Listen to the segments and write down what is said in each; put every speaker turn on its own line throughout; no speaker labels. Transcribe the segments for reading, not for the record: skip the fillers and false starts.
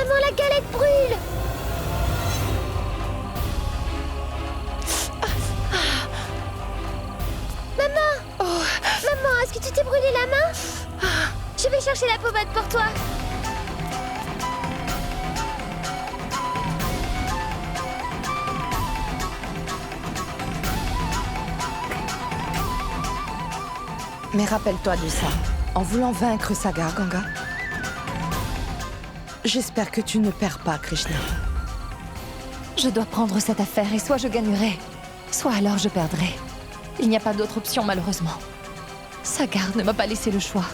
Maman, la galette brûle! Maman!
Oh.
Maman, est-ce que tu t'es brûlé la main? Je vais chercher la pommade pour toi.
Mais rappelle-toi de ça, en voulant vaincre Sagar, Ganga. J'espère que tu ne perds pas, Krishna.
Je dois prendre cette affaire et soit je gagnerai, soit alors je perdrai. Il n'y a pas d'autre option malheureusement. Sagar ne m'a pas laissé le choix.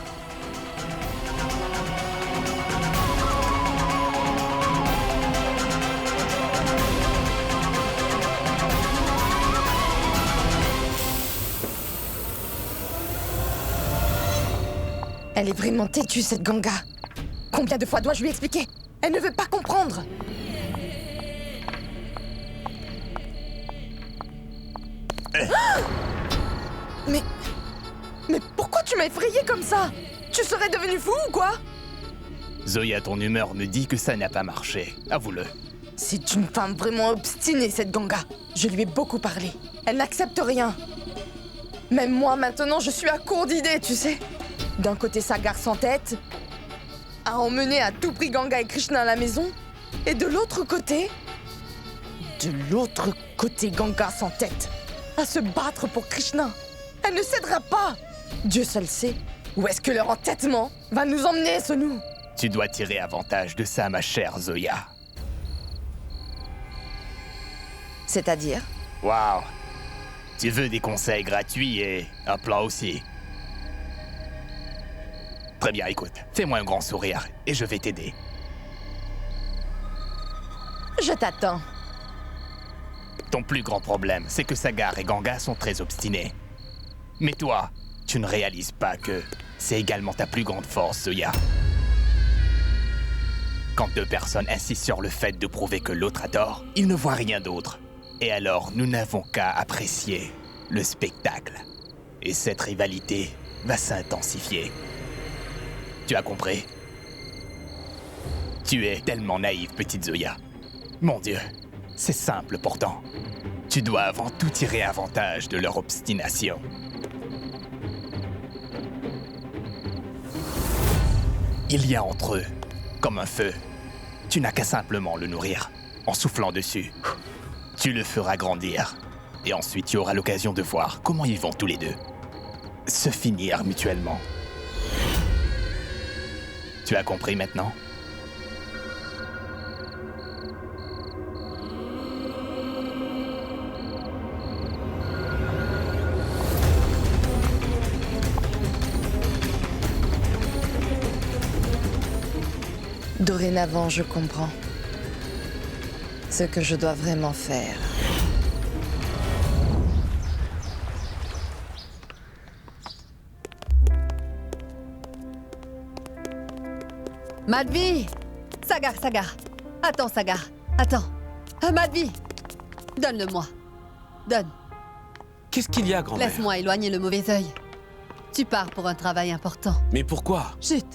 Elle est vraiment têtue, cette Ganga. Combien de fois dois-je lui expliquer? Elle ne veut pas comprendre. Mais pourquoi tu m'as effrayé comme ça? Tu serais devenu fou ou quoi?
Zoya, ton humeur me dit que ça n'a pas marché. Avoue-le.
C'est une femme vraiment obstinée, cette Ganga. Je lui ai beaucoup parlé. Elle n'accepte rien. Même moi, maintenant, je suis à court d'idées, tu sais. D'un côté, Sagar sans tête, à emmener à tout prix Ganga et Krishna à la maison. Et de l'autre côté... Ganga sans tête, à se battre pour Krishna. Elle ne cédera pas. Dieu seul sait où est-ce que leur entêtement va nous emmener, Sonu.
Tu dois tirer avantage de ça, ma chère Zoya.
C'est-à-dire?
Waouh! Tu veux des conseils gratuits et un plan aussi. Très bien, écoute, fais-moi un grand sourire et je vais t'aider.
Je t'attends.
Ton plus grand problème, c'est que Sagar et Ganga sont très obstinés. Mais toi, tu ne réalises pas que c'est également ta plus grande force, Zoya. Quand deux personnes insistent sur le fait de prouver que l'autre a tort, ils ne voient rien d'autre. Et alors, nous n'avons qu'à apprécier le spectacle. Et cette rivalité va s'intensifier. Tu as compris? Tu es tellement naïve, petite Zoya. Mon Dieu, c'est simple pourtant. Tu dois avant tout tirer avantage de leur obstination. Il y a entre eux, comme un feu. Tu n'as qu'à simplement le nourrir, en soufflant dessus. Tu le feras grandir. Et ensuite, tu auras l'occasion de voir comment ils vont tous les deux se finir mutuellement. Tu as compris maintenant?
Dorénavant, je comprends ce que je dois vraiment faire.
Madhvi! Sagar! Attends, Sagar! Attends! Madhvi! Donne-le-moi! Donne!
Qu'est-ce qu'il y a, grand-mère?
Laisse-moi éloigner le mauvais œil. Tu pars pour un travail important.
Mais pourquoi?
Chut!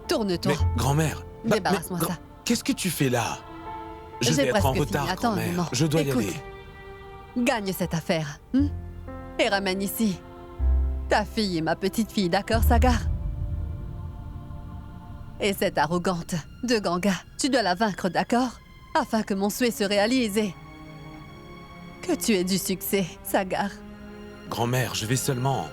Tourne-toi.
Mais, grand-mère...
Débarrasse-moi ça.
Qu'est-ce que tu fais là? Je
J'ai
vais être en
presque fini.
retard,
Attends un
grand-mère.
moment.
Je dois
Écoute.
y aller.
Gagne cette affaire. Et ramène ici ta fille et ma petite fille, d'accord, Sagar? Et cette arrogante de Ganga, tu dois la vaincre, d'accord? Afin que mon souhait se réalise et que tu aies du succès, Sagar.
Grand-mère, je vais seulement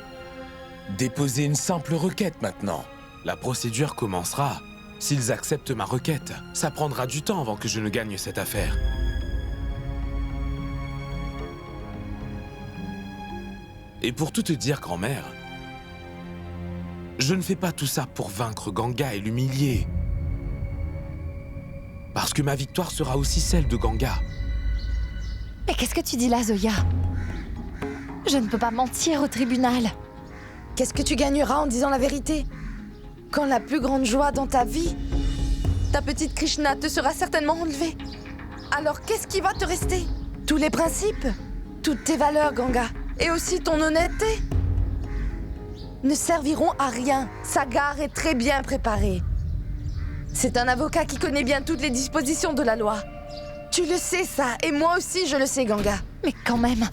déposer une simple requête maintenant. La procédure commencera s'ils acceptent ma requête. Ça prendra du temps avant que je ne gagne cette affaire. Et pour tout te dire, grand-mère, je ne fais pas tout ça pour vaincre Ganga et l'humilier. Parce que ma victoire sera aussi celle de Ganga.
Mais qu'est-ce que tu dis là, Zoya? Je ne peux pas mentir au tribunal.
Qu'est-ce que tu gagneras en disant la vérité? Quand la plus grande joie dans ta vie, ta petite Krishna te sera certainement enlevée. Alors qu'est-ce qui va te rester? Tous les principes? Toutes tes valeurs, Ganga? Et aussi ton honnêteté? ne serviront à rien. Sagar est très bien préparé. C'est un avocat qui connaît bien toutes les dispositions de la loi. Tu le sais ça, et moi aussi je le sais, Ganga.
Mais quand même,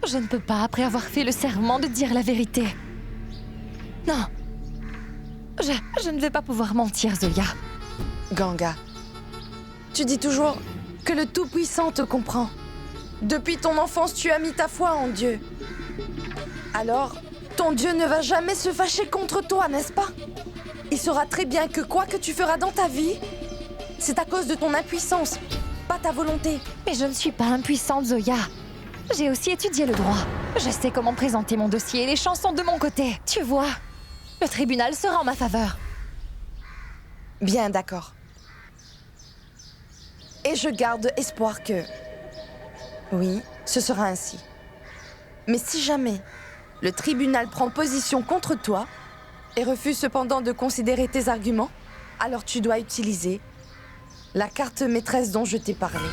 je ne peux pas, après avoir fait le serment, de dire la vérité. Non. Je ne vais pas pouvoir mentir, Zoya.
Ganga, tu dis toujours que le Tout-Puissant te comprend. Depuis ton enfance, tu as mis ta foi en Dieu. Alors, ton Dieu ne va jamais se fâcher contre toi, n'est-ce pas? Il saura très bien que quoi que tu feras dans ta vie, c'est à cause de ton impuissance, pas ta volonté.
Mais je ne suis pas impuissante, Zoya. J'ai aussi étudié le droit. Je sais comment présenter mon dossier et les chances sont de mon côté. Tu vois, le tribunal sera en ma faveur.
Bien, d'accord. Et je garde espoir que... Oui, ce sera ainsi. Mais si jamais le tribunal prend position contre toi et refuse cependant de considérer tes arguments, alors tu dois utiliser la carte maîtresse dont je t'ai parlé.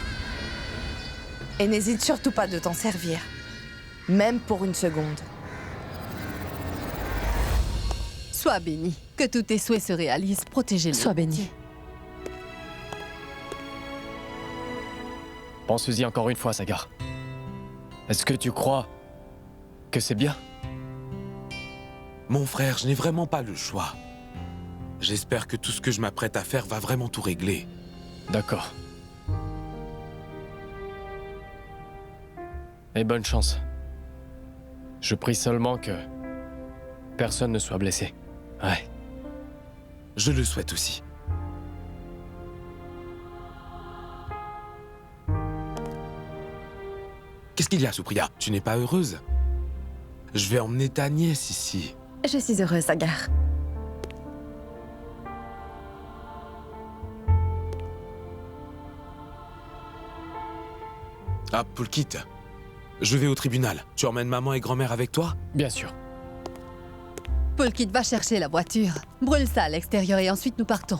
Et n'hésite surtout pas de t'en servir, même pour une seconde.
Sois béni. Que tous tes souhaits se réalisent. Protégez-le.
Sois béni.
Pense-y encore une fois, Sagar. Est-ce que tu crois que c'est bien?
Mon frère, je n'ai vraiment pas le choix. J'espère que tout ce que je m'apprête à faire va vraiment tout régler.
D'accord. Et bonne chance. Je prie seulement que personne ne soit blessé. Ouais.
Je le souhaite aussi. Qu'est-ce qu'il y a, Supriya? Tu n'es pas heureuse? Je vais emmener ta nièce ici.
Je suis heureuse, Sagar.
Ah, Pulkit. Je vais au tribunal. Tu emmènes maman et grand-mère avec toi?
Bien sûr.
Pulkit va chercher la voiture. Brûle ça à l'extérieur et ensuite nous partons.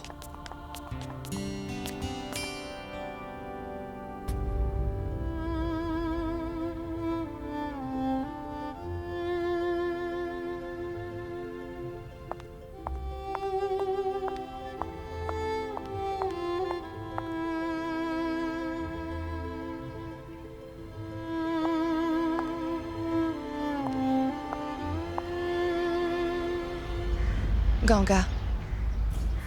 Ganga,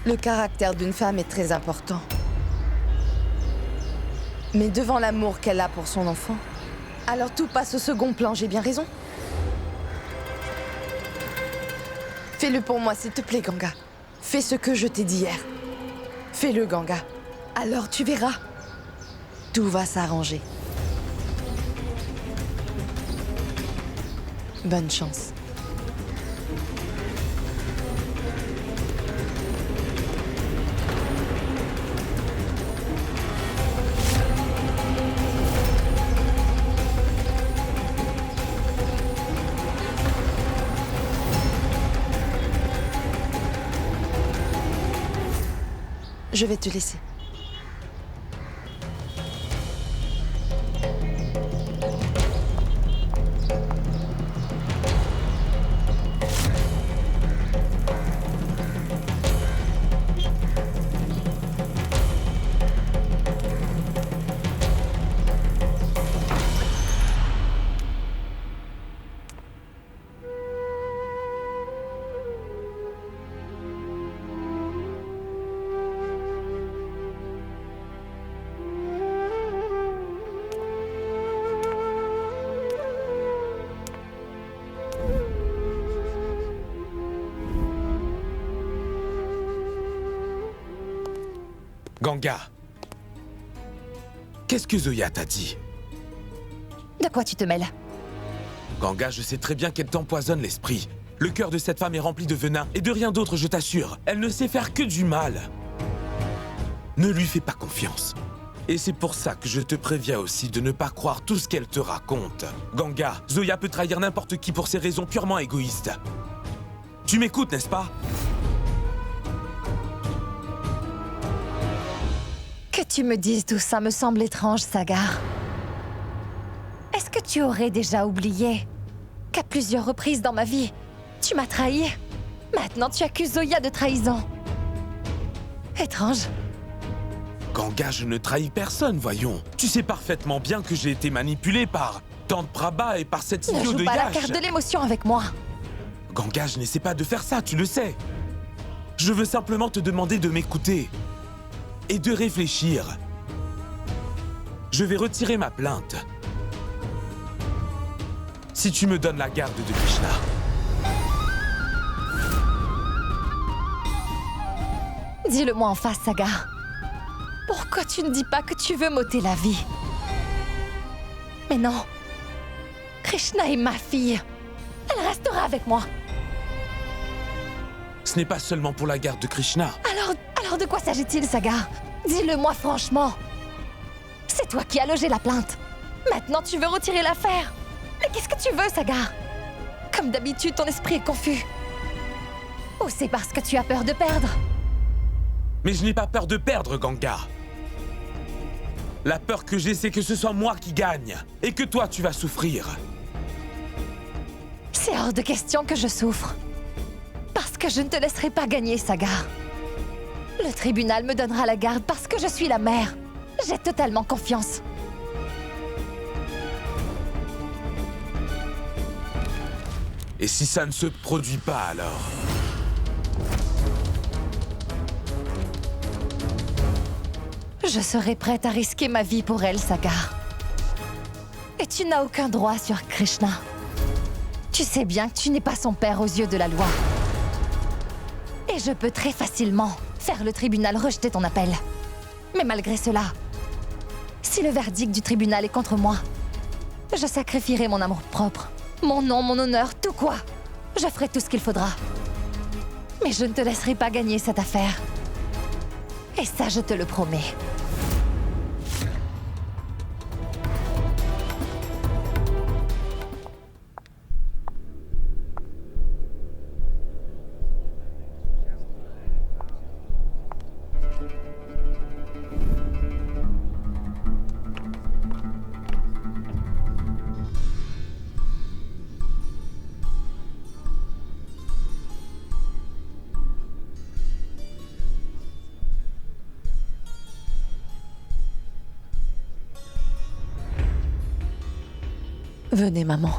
le caractère d'une femme est très important. Mais devant l'amour qu'elle a pour son enfant, alors tout passe au second plan, j'ai bien raison? Fais-le pour moi, s'il te plaît, Ganga. Fais ce que je t'ai dit hier. Fais-le, Ganga. Alors tu verras. Tout va s'arranger. Bonne chance. Je vais te laisser.
Ganga, qu'est-ce que Zoya t'a dit?
De quoi tu te mêles?
Ganga, je sais très bien qu'elle t'empoisonne l'esprit. Le cœur de cette femme est rempli de venin et de rien d'autre, je t'assure. Elle ne sait faire que du mal. Ne lui fais pas confiance. Et c'est pour ça que je te préviens aussi de ne pas croire tout ce qu'elle te raconte. Ganga, Zoya peut trahir n'importe qui pour ses raisons purement égoïstes. Tu m'écoutes, n'est-ce pas?
Que tu me dises tout ça me semble étrange, Sagar. Est-ce que tu aurais déjà oublié qu'à plusieurs reprises dans ma vie, Tu m'as trahi. Maintenant, tu accuses Zoya de trahison. Étrange.
Ganga, je ne trahis personne, voyons. Tu sais parfaitement bien que j'ai été manipulé par Tante Prabha et par cet
Ne
idiot
joue
de
pas la
Yash.
carte de l'émotion avec moi.
Ganga, je n'essaie pas de faire ça, tu le sais. Je veux simplement te demander de m'écouter et de réfléchir. Je vais retirer ma plainte. Si tu me donnes la garde de Krishna.
Dis-le-moi en face, Sagar. Pourquoi tu ne dis pas que tu veux m'ôter la vie? Mais non. Krishna est ma fille. Elle restera avec moi.
Ce n'est pas seulement pour la garde de Krishna.
Alors de quoi s'agit-il, Sagar? Dis-le-moi franchement. C'est toi qui as logé la plainte. Maintenant, tu veux retirer l'affaire. Mais qu'est-ce que tu veux, Sagar? Comme d'habitude, ton esprit est confus. Ou c'est parce que tu as peur de perdre?
Mais je n'ai pas peur de perdre, Ganga. La peur que j'ai, c'est que ce soit moi qui gagne et que toi, tu vas souffrir.
C'est hors de question que je souffre. Parce que je ne te laisserai pas gagner, Sagar. Le tribunal me donnera la garde parce que je suis la mère. J'ai totalement confiance.
Et si ça ne se produit pas, alors?
Je serai prête à risquer ma vie pour elle, Sagar. Et tu n'as aucun droit sur Krishna. Tu sais bien que tu n'es pas son père aux yeux de la loi. Et je peux très facilement faire le tribunal rejeter ton appel. Mais malgré cela, si le verdict du tribunal est contre moi, je sacrifierai mon amour-propre, mon nom, mon honneur, tout quoi. Je ferai tout ce qu'il faudra. Mais je ne te laisserai pas gagner cette affaire. Et ça, je te le promets. Venez, maman.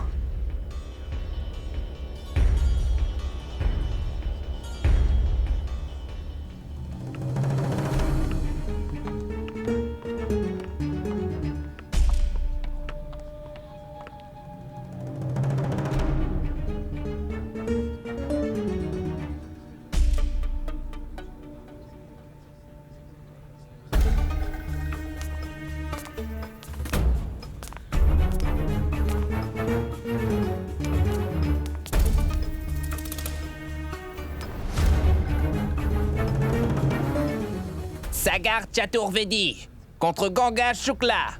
Sagar Chaturvedi contre Ganga Shukla.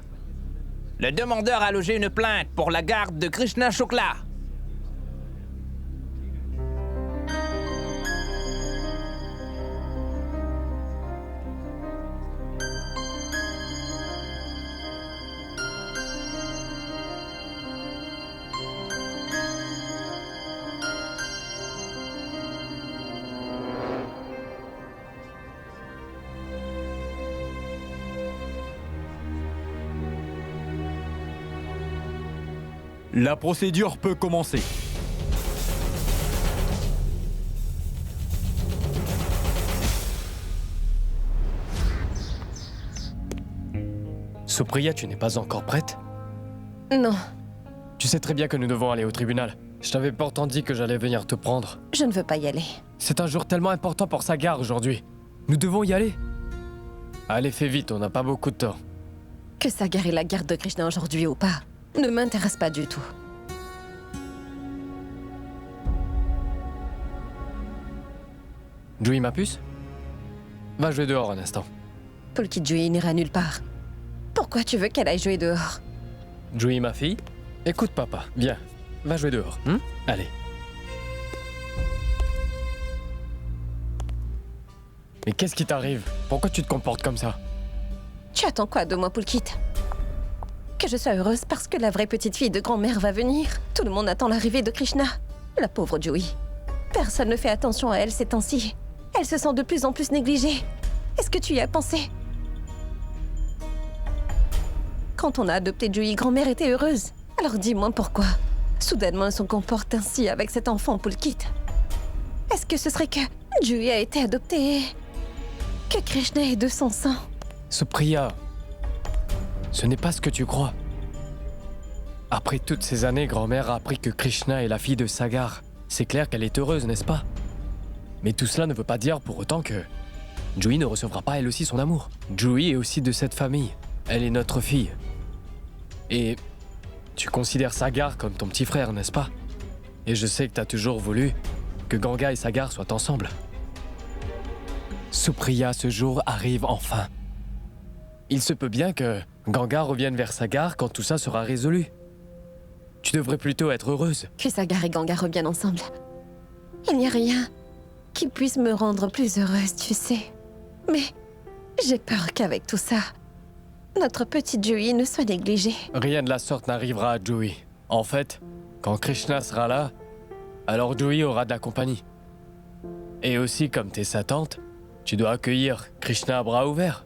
Le demandeur a logé une plainte pour la garde de Krishna Shukla.
La procédure peut commencer.
Supriya, tu n'es pas encore prête?
Non,
Tu sais très bien que nous devons aller au tribunal. Je t'avais pourtant dit que j'allais venir te prendre.
je ne veux pas y aller.
C'est un jour tellement important pour Sagar aujourd'hui. Nous devons y aller. Allez, fais vite, on n'a pas beaucoup de temps.
Que Sagar ait la garde de Krishna aujourd'hui ou pas, ne m'intéresse pas du tout.
Jui, ma puce? Va jouer dehors un instant.
Pulkit Jui n'ira nulle part. Pourquoi tu veux qu'elle aille jouer dehors?
Jui, ma fille? Écoute papa, viens. Va jouer dehors, Allez. Mais qu'est-ce qui t'arrive? Pourquoi tu te comportes comme ça?
Tu attends quoi de moi, Pulkit? Que je sois heureuse parce que la vraie petite fille de grand-mère va venir. Tout le monde attend l'arrivée de Krishna. La pauvre Jui.
Personne ne fait attention à elle ces temps-ci. Elle se sent de plus en plus négligée. Est-ce que tu y as pensé? Quand on a adopté Juhi, grand-mère était heureuse. Alors dis-moi pourquoi. Soudainement, elle se comporte ainsi avec cet enfant Pulkit. Est-ce que ce serait que Juhi a été adoptée et que Krishna est de son sang?
Supriya, ce n'est pas ce que tu crois. Après toutes ces années, grand-mère a appris que Krishna est la fille de Sagar. C'est clair qu'elle est heureuse, n'est-ce pas? Mais tout cela ne veut pas dire pour autant que Juhi ne recevra pas elle aussi son amour. Juhi est aussi de cette famille. Elle est notre fille. Et tu considères Sagar comme ton petit frère, n'est-ce pas? Et je sais que t'as toujours voulu que Ganga et Sagar soient ensemble. Supriya, ce jour arrive enfin. Il se peut bien que Ganga revienne vers Sagar quand tout ça sera résolu. Tu devrais plutôt être heureuse.
Que Sagar et Ganga reviennent ensemble. Il n'y a rien qui puisse me rendre plus heureuse, tu sais. Mais j'ai peur qu'avec tout ça, notre petite Juhi ne soit négligée.
Rien de la sorte n'arrivera à Juhi. En fait, quand Krishna sera là, alors Juhi aura de la compagnie. Et aussi, comme t'es sa tante, tu dois accueillir Krishna à bras ouverts.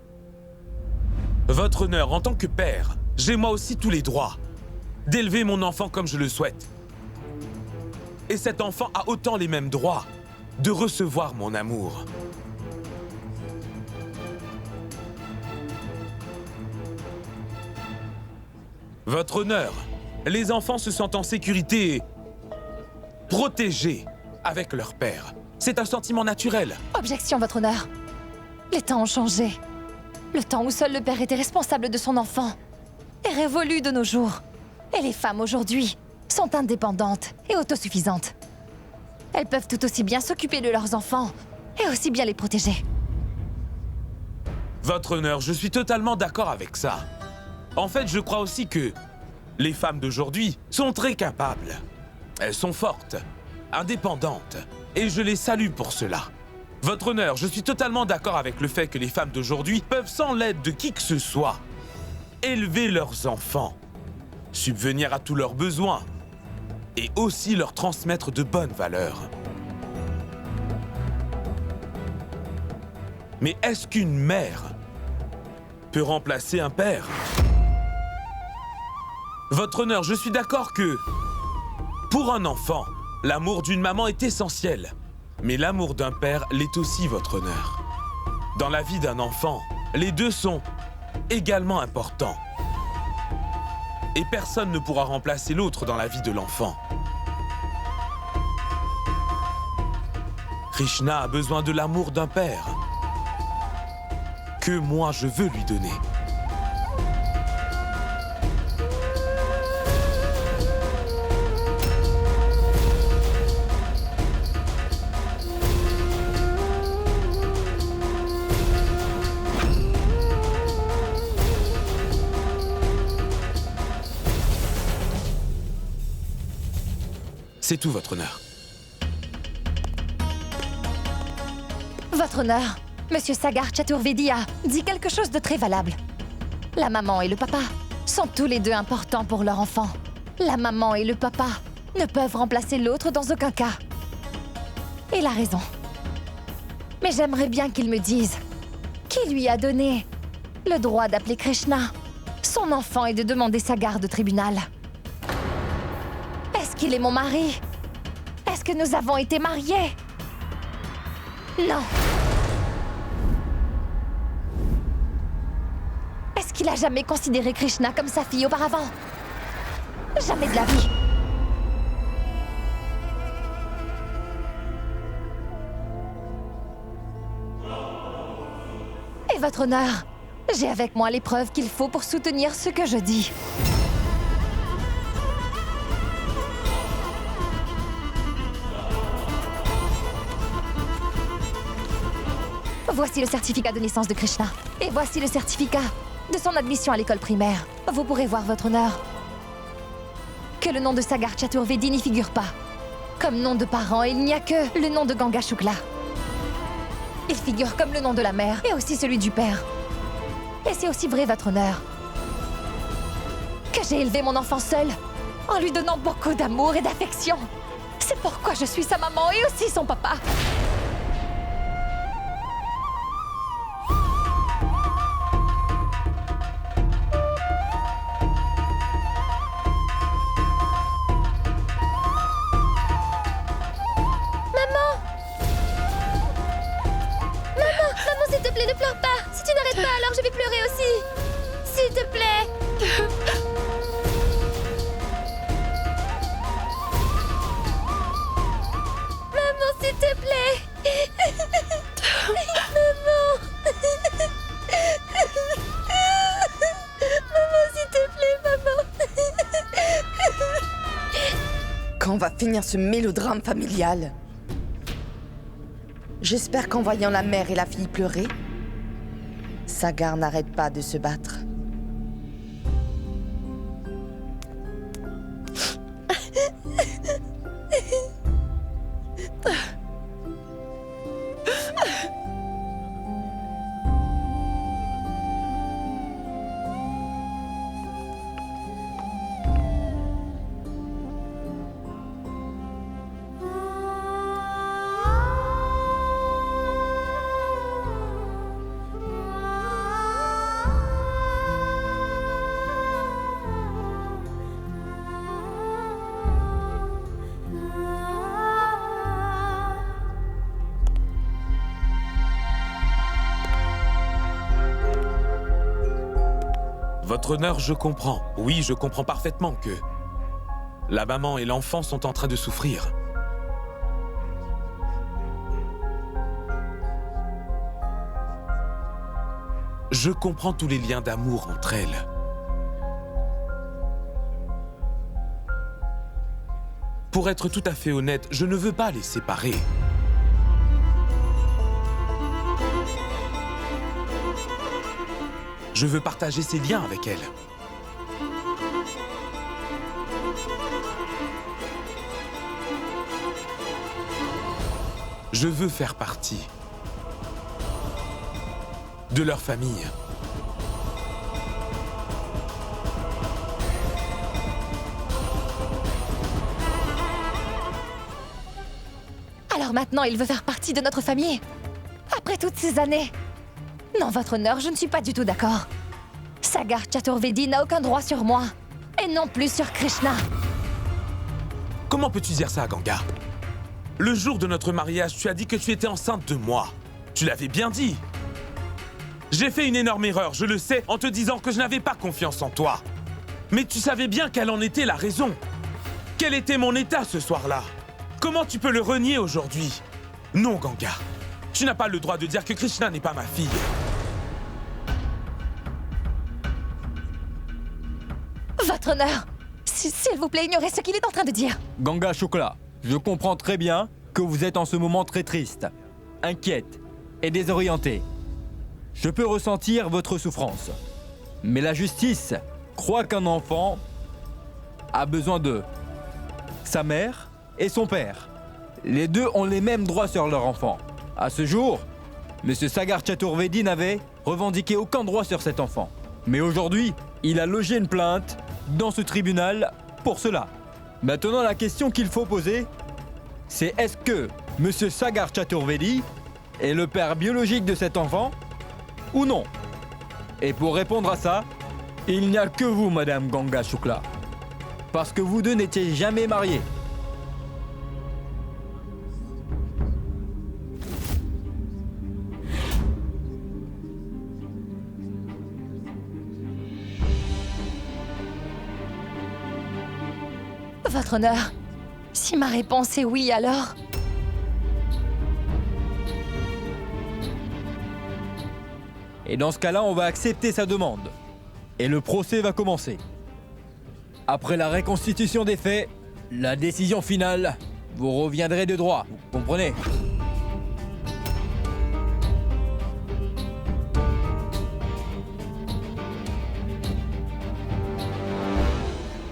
Votre honneur, en tant que père, j'ai moi aussi tous les droits d'élever mon enfant comme je le souhaite. Et cet enfant a autant les mêmes droits de recevoir mon amour. Votre honneur, les enfants se sentent en sécurité et protégés avec leur père. C'est un sentiment naturel.
Objection, votre honneur. Les temps ont changé. Le temps où seul le père était responsable de son enfant est révolu de nos jours. Et les femmes aujourd'hui sont indépendantes et autosuffisantes. Elles peuvent tout aussi bien s'occuper de leurs enfants et aussi bien les protéger.
Votre honneur, je suis totalement d'accord avec ça. En fait, je crois aussi que les femmes d'aujourd'hui sont très capables. Elles sont fortes, indépendantes, et je les salue pour cela. Votre honneur, je suis totalement d'accord avec le fait que les femmes d'aujourd'hui peuvent, sans l'aide de qui que ce soit, élever leurs enfants, subvenir à tous leurs besoins, et aussi leur transmettre de bonnes valeurs. Mais est-ce qu'une mère peut remplacer un père? Votre honneur, je suis d'accord que, pour un enfant, l'amour d'une maman est essentiel. Mais l'amour d'un père l'est aussi, votre honneur. Dans la vie d'un enfant, les deux sont également importants. Et personne ne pourra remplacer l'autre dans la vie de l'enfant. Krishna a besoin de l'amour d'un père que moi je veux lui donner. C'est tout, votre honneur.
Votre honneur, Monsieur Sagar Chaturvedi a dit quelque chose de très valable. La maman et le papa sont tous les deux importants pour leur enfant. La maman et le papa ne peuvent remplacer l'autre dans aucun cas. Il a raison. Mais j'aimerais bien qu'il me dise qui lui a donné le droit d'appeler Krishna son enfant et de demander sa garde au tribunal. Est-ce qu'il est mon mari? Est-ce que nous avons été mariés? Non. Est-ce qu'il a jamais considéré Krishna comme sa fille auparavant? Jamais de la vie. Et votre honneur, j'ai avec moi les preuves qu'il faut pour soutenir ce que je dis. Voici le certificat de naissance de Krishna. Et voici le certificat de son admission à l'école primaire. Vous pourrez voir, votre honneur, que le nom de Sagar Chaturvedi n'y figure pas. Comme nom de parent, il n'y a que le nom de Ganga Shukla. Il figure comme le nom de la mère et aussi celui du père. Et c'est aussi vrai, votre honneur, que j'ai élevé mon enfant seul en lui donnant beaucoup d'amour et d'affection. C'est pourquoi je suis sa maman et aussi son papa.
Maman, s'il te plaît, ne pleure pas. Si tu n'arrêtes pas, alors je vais pleurer aussi. S'il te plaît. Maman, s'il te plaît. Maman. Maman, s'il te plaît, maman.
Quand va finir ce mélodrame familial? J'espère qu'en voyant la mère et la fille pleurer, Sagar n'arrête pas de se battre.
Votre honneur, je comprends. Oui, je comprends parfaitement que la maman et l'enfant sont en train de souffrir. Je comprends tous les liens d'amour entre elles. Pour être tout à fait honnête, je ne veux pas les séparer. Je veux partager ces liens avec elle. Je veux faire partie de leur famille.
Alors maintenant, il veut faire partie de notre famille? Après toutes ces années? Non, votre honneur, je ne suis pas du tout d'accord. Sagar Chaturvedi n'a aucun droit sur moi. Et non plus sur Krishna.
Comment peux-tu dire ça, Ganga? Le jour de notre mariage, tu as dit que tu étais enceinte de moi. Tu l'avais bien dit. J'ai fait une énorme erreur, je le sais, en te disant que je n'avais pas confiance en toi. Mais tu savais bien quelle en était la raison. Quel était mon état ce soir-là? Comment tu peux le renier aujourd'hui? Non, Ganga. Tu n'as pas le droit de dire que Krishna n'est pas ma fille.
Votre honneur, s'il vous plaît, ignorez ce qu'il est en train de dire.
Ganga Shukla, je comprends très bien que vous êtes en ce moment très triste, inquiète et désorientée. Je peux ressentir votre souffrance. Mais la justice croit qu'un enfant a besoin de sa mère et son père. Les deux ont les mêmes droits sur leur enfant. À ce jour, M. Sagar Chaturvedi n'avait revendiqué aucun droit sur cet enfant. Mais aujourd'hui, il a logé une plainte dans ce tribunal pour cela. Maintenant, la question qu'il faut poser, c'est est-ce que M. Sagar Chaturvedi est le père biologique de cet enfant ou non? Et pour répondre à ça, il n'y a que vous, Madame Ganga Shukla. Parce que vous deux n'étiez jamais mariés.
Votre honneur, si ma réponse est oui, alors...
Et dans ce cas-là, on va accepter sa demande. Et le procès va commencer. Après la reconstitution des faits, la décision finale, vous reviendrez de droit, vous comprenez?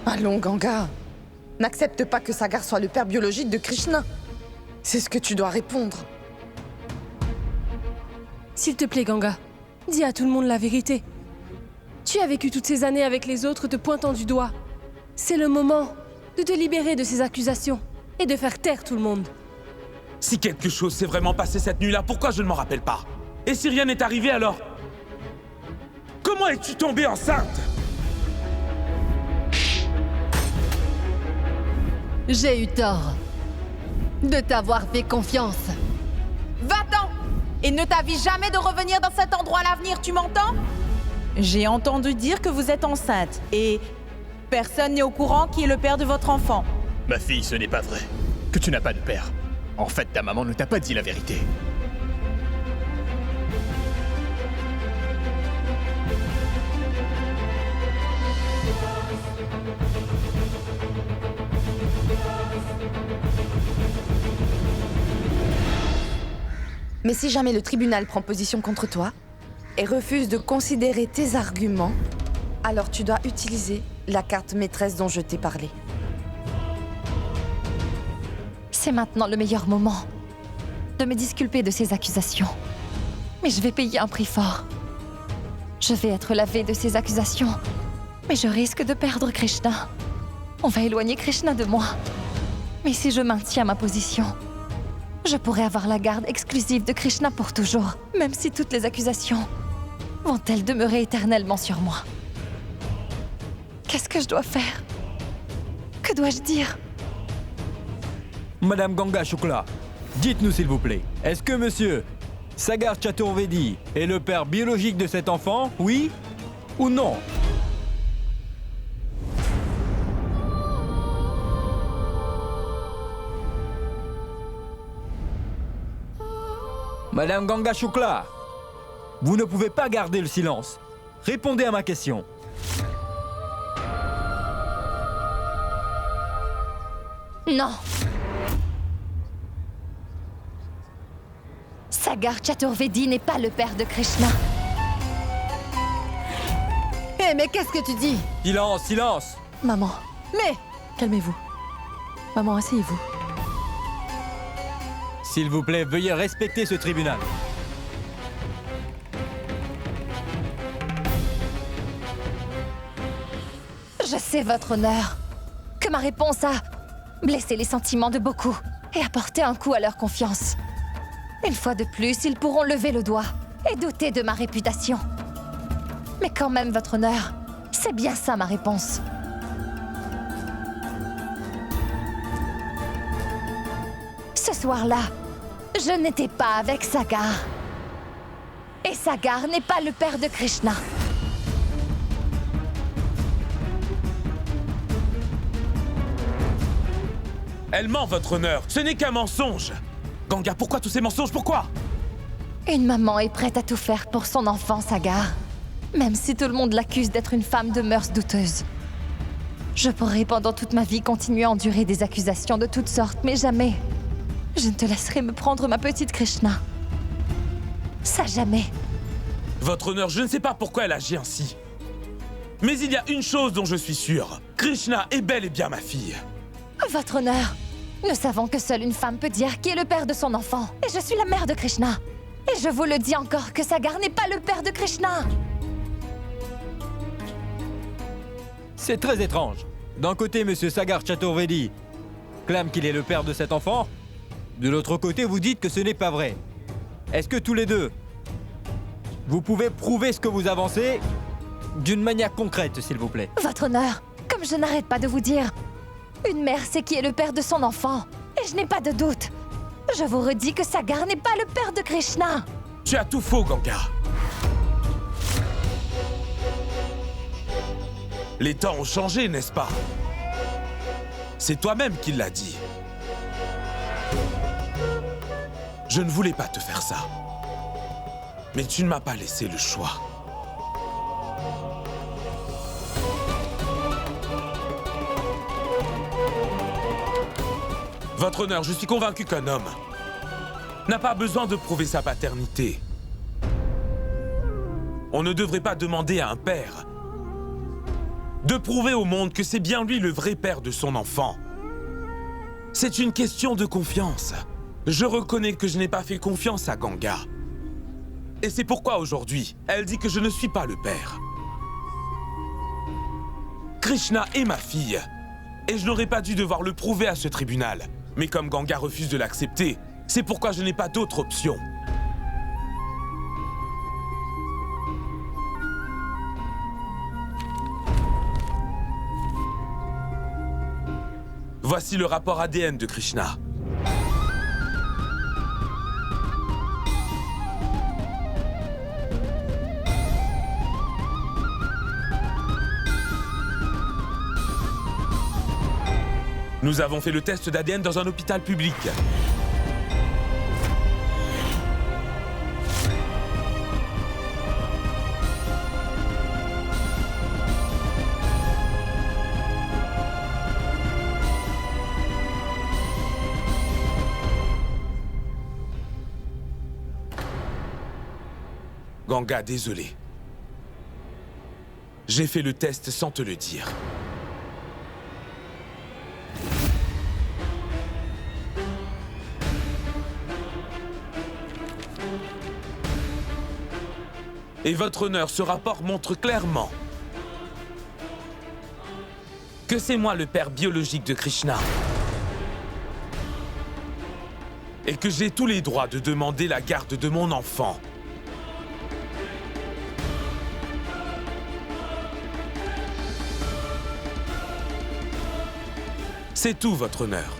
Allons, Ganga. N'accepte pas que Sagar soit le père biologique de Krishna. C'est ce que tu dois répondre.
S'il te plaît, Ganga, dis à tout le monde la vérité. Tu as vécu toutes ces années avec les autres te pointant du doigt. C'est le moment de te libérer de ces accusations. et de faire taire tout le monde.
Si quelque chose s'est vraiment passé cette nuit-là, pourquoi je ne m'en rappelle pas? Et si rien n'est arrivé alors? Comment es-tu tombée enceinte?
J'ai eu tort de t'avoir fait confiance.
Va-t'en! Et ne t'avis jamais de revenir dans cet endroit à l'avenir, tu m'entends? J'ai entendu dire que vous êtes enceinte et personne n'est au courant qui est le père de votre enfant.
Ma fille, ce n'est pas vrai. Que tu n'as pas de père. En fait, ta maman ne t'a pas dit la vérité.
Mais si jamais le tribunal prend position contre toi et refuse de considérer tes arguments, alors tu dois utiliser la carte maîtresse dont je t'ai parlé.
C'est maintenant le meilleur moment de me disculper de ces accusations. Mais je vais payer un prix fort. Je vais être lavée de ces accusations, mais je risque de perdre Krishna. On va éloigner Krishna de moi. Mais si je maintiens ma position, je pourrais avoir la garde exclusive de Krishna pour toujours, même si toutes les accusations vont-elles demeurer éternellement sur moi. Qu'est-ce que je dois faire? Que dois-je dire?
Madame Ganga Shukla, dites-nous s'il vous plaît, est-ce que monsieur Sagar Chaturvedi est le père biologique de cet enfant, oui ou non? Madame Ganga Shukla, vous ne pouvez pas garder le silence. Répondez à ma question.
Non. Sagar Chaturvedi n'est pas le père de Krishna.
Hé, mais qu'est-ce que tu dis?
Silence, silence.
Maman,
Mais
calmez-vous. Maman, asseyez-vous.
S'il vous plaît, veuillez respecter ce tribunal.
Je sais, votre honneur, que ma réponse a blessé les sentiments de beaucoup et apporté un coup à leur confiance. Une fois de plus, ils pourront lever le doigt et douter de ma réputation. Mais quand même, votre honneur, c'est bien ça ma réponse. Ce soir-là, je n'étais pas avec Sagar. Et Sagar n'est pas le père de Krishna.
Elle ment, votre honneur. Ce n'est qu'un mensonge. Ganga, pourquoi tous ces mensonges? Pourquoi?
Une maman est prête à tout faire pour son enfant, Sagar. Même si tout le monde l'accuse d'être une femme de mœurs douteuses. Je pourrais pendant toute ma vie continuer à endurer des accusations de toutes sortes, mais jamais je ne te laisserai me prendre ma petite Krishna. Ça, jamais.
Votre honneur, je ne sais pas pourquoi elle agit ainsi. Mais il y a une chose dont je suis sûr. Krishna est bel et bien ma fille.
Votre honneur, nous savons que seule une femme peut dire qui est le père de son enfant. Et je suis la mère de Krishna. Et je vous le dis encore que Sagar n'est pas le père de Krishna.
C'est très étrange. D'un côté, monsieur Sagar Chaturvedi clame qu'il est le père de cet enfant. De l'autre côté, vous dites que ce n'est pas vrai. Est-ce que tous les deux, vous pouvez prouver ce que vous avancez d'une manière concrète, s'il vous plaît?
Votre honneur, comme je n'arrête pas de vous dire, une mère sait qui est le père de son enfant. Et je n'ai pas de doute. Je vous redis que Sagar n'est pas le père de Krishna.
Tu as tout faux, Ganga. Les temps ont changé, n'est-ce pas? C'est toi-même qui l'as dit. Je ne voulais pas te faire ça. Mais tu ne m'as pas laissé le choix. Votre honneur, je suis convaincu qu'un homme n'a pas besoin de prouver sa paternité. On ne devrait pas demander à un père de prouver au monde que c'est bien lui le vrai père de son enfant. C'est une question de confiance. Je reconnais que je n'ai pas fait confiance à Ganga. Et c'est pourquoi aujourd'hui, elle dit que je ne suis pas le père. Krishna est ma fille. Et je n'aurais pas dû devoir le prouver à ce tribunal. Mais comme Ganga refuse de l'accepter, c'est pourquoi je n'ai pas d'autre option. Voici le rapport ADN de Krishna. Nous avons fait le test d'ADN dans un hôpital public. Ganga, désolé. J'ai fait le test sans te le dire. Et votre honneur, ce rapport montre clairement que c'est moi le père biologique de Krishna. Et que j'ai tous les droits de demander la garde de mon enfant. C'est tout, votre honneur.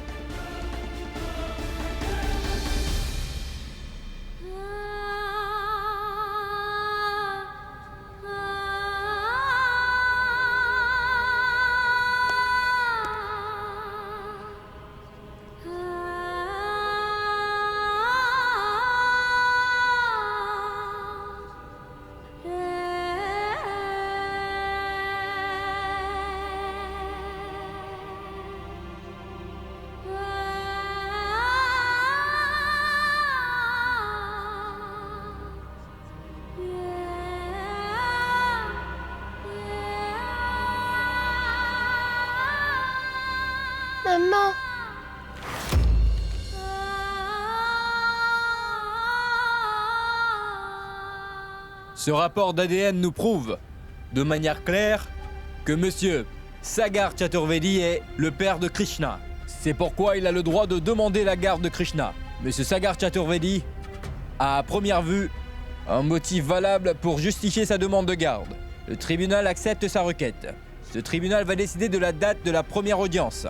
Maman.
Ce rapport d'ADN nous prouve, de manière claire, que Monsieur Sagar Chaturvedi est le père de Krishna. C'est pourquoi il a le droit de demander la garde de Krishna. Monsieur Sagar Chaturvedi a à première vue un motif valable pour justifier sa demande de garde. Le tribunal accepte sa requête. Ce tribunal va décider de la date de la première audience.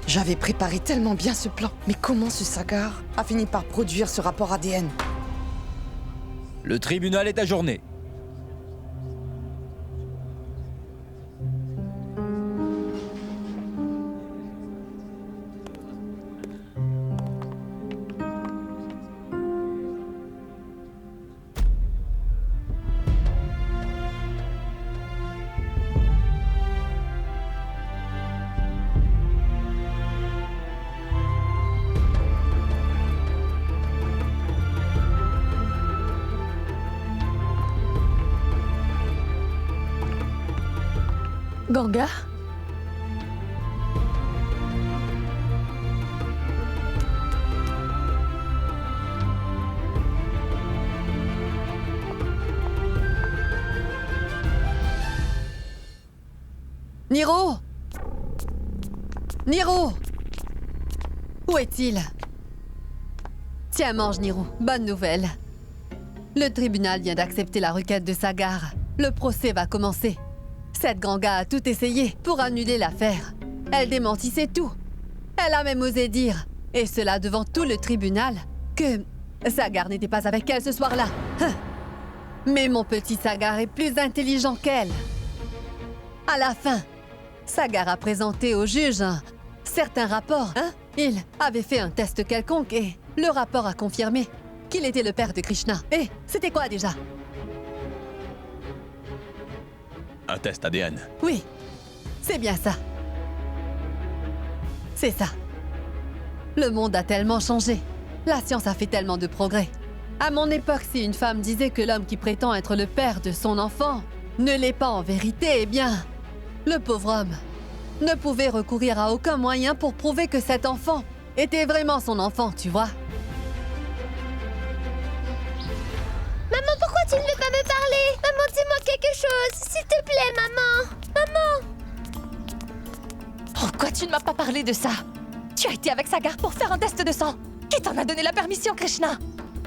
J'avais préparé tellement bien ce plan. Mais comment ce Sagar a fini par produire ce rapport ADN?
Le tribunal est ajourné.
Ganga?
Niro! Niro! Où est-il? Tiens, mange, Niro. Bonne nouvelle. Le tribunal vient d'accepter la requête de Sagar. Le procès va commencer. Cette Ganga a tout essayé pour annuler l'affaire. Elle démentissait tout. Elle a même osé dire, et cela devant tout le tribunal, que Sagar n'était pas avec elle ce soir-là. Hein. Mais mon petit Sagar est plus intelligent qu'elle. À la fin, Sagar a présenté au juge un certain rapport. Hein? Il avait fait un test quelconque et le rapport a confirmé qu'il était le père de Krishna. Et c'était quoi déjà?
Un test ADN.
Oui, c'est bien ça. C'est ça. Le monde a tellement changé. La science a fait tellement de progrès. À mon époque, si une femme disait que l'homme qui prétend être le père de son enfant ne l'est pas en vérité, eh bien, le pauvre homme ne pouvait recourir à aucun moyen pour prouver que cet enfant était vraiment son enfant, tu vois.
Maman, pourquoi tu ne veux pas me parler? Maman, dis-moi quelque quelque chose, s'il te plaît, maman. Maman.
Pourquoi tu ne m'as pas parlé de ça? Tu as été avec Sagar pour faire un test de sang. Qui t'en a donné la permission, Krishna?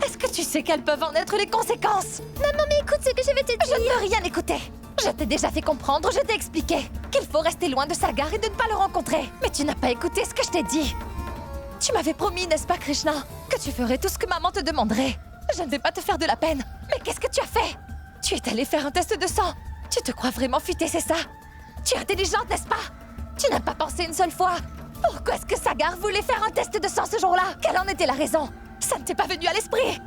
Est-ce que tu sais quelles peuvent en être les conséquences?
Maman, mais écoute ce que je vais te dire.
Je ne veux rien écouter. Je t'ai déjà fait comprendre, je t'ai expliqué qu'il faut rester loin de Sagar et de ne pas le rencontrer. Mais tu n'as pas écouté ce que je t'ai dit. Tu m'avais promis, n'est-ce pas, Krishna, que tu ferais tout ce que maman te demanderait. Je ne vais pas te faire de la peine. Mais qu'est-ce que tu as fait? Tu es allée faire un test de sang. Tu te crois vraiment futée, c'est ça? Tu es intelligente, n'est-ce pas? Tu n'as pas pensé une seule fois. Pourquoi est-ce que Sagar voulait faire un test de sang ce jour-là? Quelle en était la raison? Ça ne t'est pas venu à l'esprit.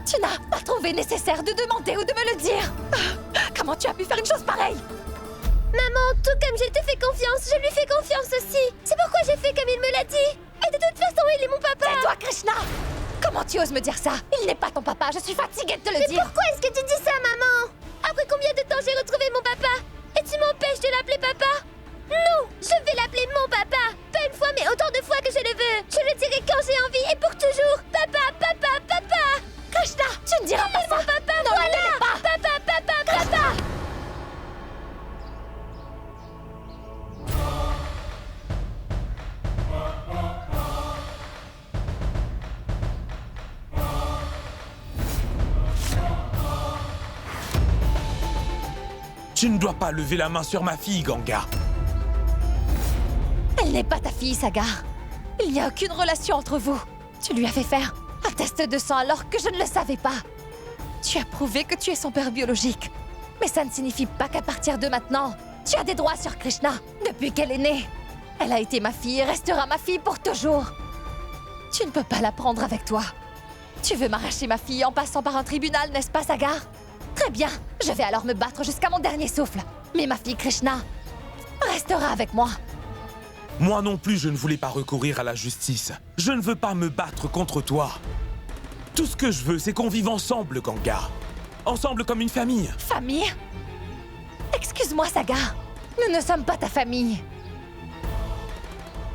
Tu n'as pas trouvé nécessaire de demander ou de me le dire. Comment tu as pu faire une chose pareille?
Maman, tout comme je te fais confiance, je lui fais confiance aussi. C'est pourquoi j'ai fait comme il me l'a dit. Et de toute façon, il est mon papa.
Tais-toi, Krishna! Comment tu oses me dire ça? Il n'est pas ton papa, je suis fatiguée de te le
Mais
dire.
pourquoi est-ce que tu dis ça, maman? Après combien de temps j'ai retrouvé mon papa? Et tu m'empêches de l'appeler papa? Non, je vais l'appeler mon papa. Pas une fois, mais autant de fois que je le veux. Je le dirai quand j'ai envie et pour toujours. Papa, papa, papa.
Krishna, tu ne diras pas ça.
Mon papa,
non,
voilà.
il ne l'est pas.
Papa, papa, papa.
Tu ne dois pas lever la main sur ma fille, Ganga.
Elle n'est pas ta fille, Sagar. Il n'y a aucune relation entre vous. Tu lui as fait faire un test de sang alors que je ne le savais pas. Tu as prouvé que tu es son père biologique. Mais ça ne signifie pas qu'à partir de maintenant, tu as des droits sur Krishna depuis qu'elle est née. Elle a été ma fille et restera ma fille pour toujours. Tu ne peux pas la prendre avec toi. Tu veux m'arracher ma fille en passant par un tribunal, n'est-ce pas, Sagar? Très bien, je vais alors me battre jusqu'à mon dernier souffle. Mais ma fille Krishna restera avec moi.
Moi non plus, je ne voulais pas recourir à la justice. Je ne veux pas me battre contre toi. Tout ce que je veux, c'est qu'on vive ensemble, Ganga. Ensemble comme une famille.
Famille? Excuse-moi, Sagar. Nous ne sommes pas ta famille.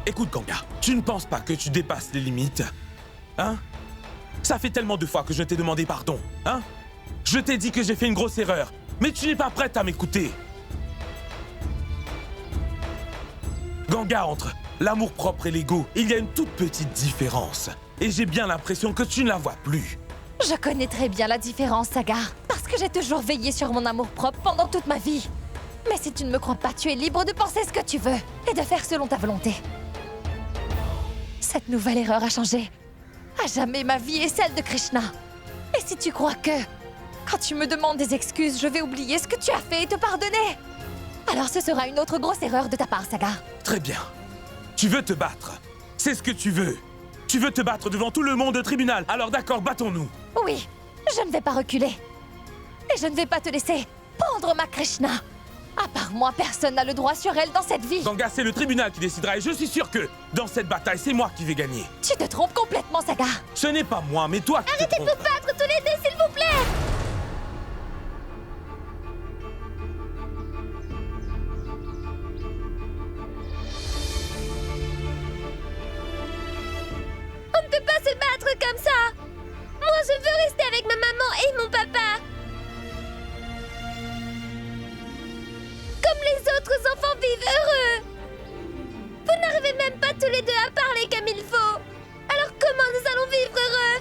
Écoute, Ganga, tu ne penses pas que tu dépasses les limites? Hein? Ça fait tellement de fois que je t'ai demandé pardon, hein? Je t'ai dit que j'ai fait une grosse erreur, mais tu n'es pas prête à m'écouter. Ganga, entre l'amour-propre et l'ego, il y a une toute petite différence. Et j'ai bien l'impression que tu ne la vois plus.
Je connais très bien la différence, Sagar, parce que j'ai toujours veillé sur mon amour-propre pendant toute ma vie. Mais si tu ne me crois pas, tu es libre de penser ce que tu veux et de faire selon ta volonté. Cette nouvelle erreur a changé à jamais ma vie et celle de Krishna. Et si tu crois que, quand tu me demandes des excuses, je vais oublier ce que tu as fait et te pardonner, alors ce sera une autre grosse erreur de ta part, Sagar.
Très bien. Tu veux te battre. C'est ce que tu veux. Tu veux te battre devant tout le monde au tribunal. Alors d'accord, battons-nous.
Oui, je ne vais pas reculer. Et je ne vais pas te laisser prendre ma Krishna. À part moi, personne n'a le droit sur elle dans cette vie.
Ganga, c'est le tribunal qui décidera et je suis sûr que, dans cette bataille, c'est moi qui vais gagner.
Tu te trompes complètement, Sagar.
Ce n'est pas moi, mais toi qui te
Arrêtez de
trompes.
vous battre tous les deux, s'il vous plaît. On ne peut pas se battre comme ça. Moi, je veux rester avec ma maman et mon papa. Comme les autres enfants vivent heureux. Vous n'arrivez même pas tous les deux à parler comme il faut. Alors comment nous allons vivre heureux?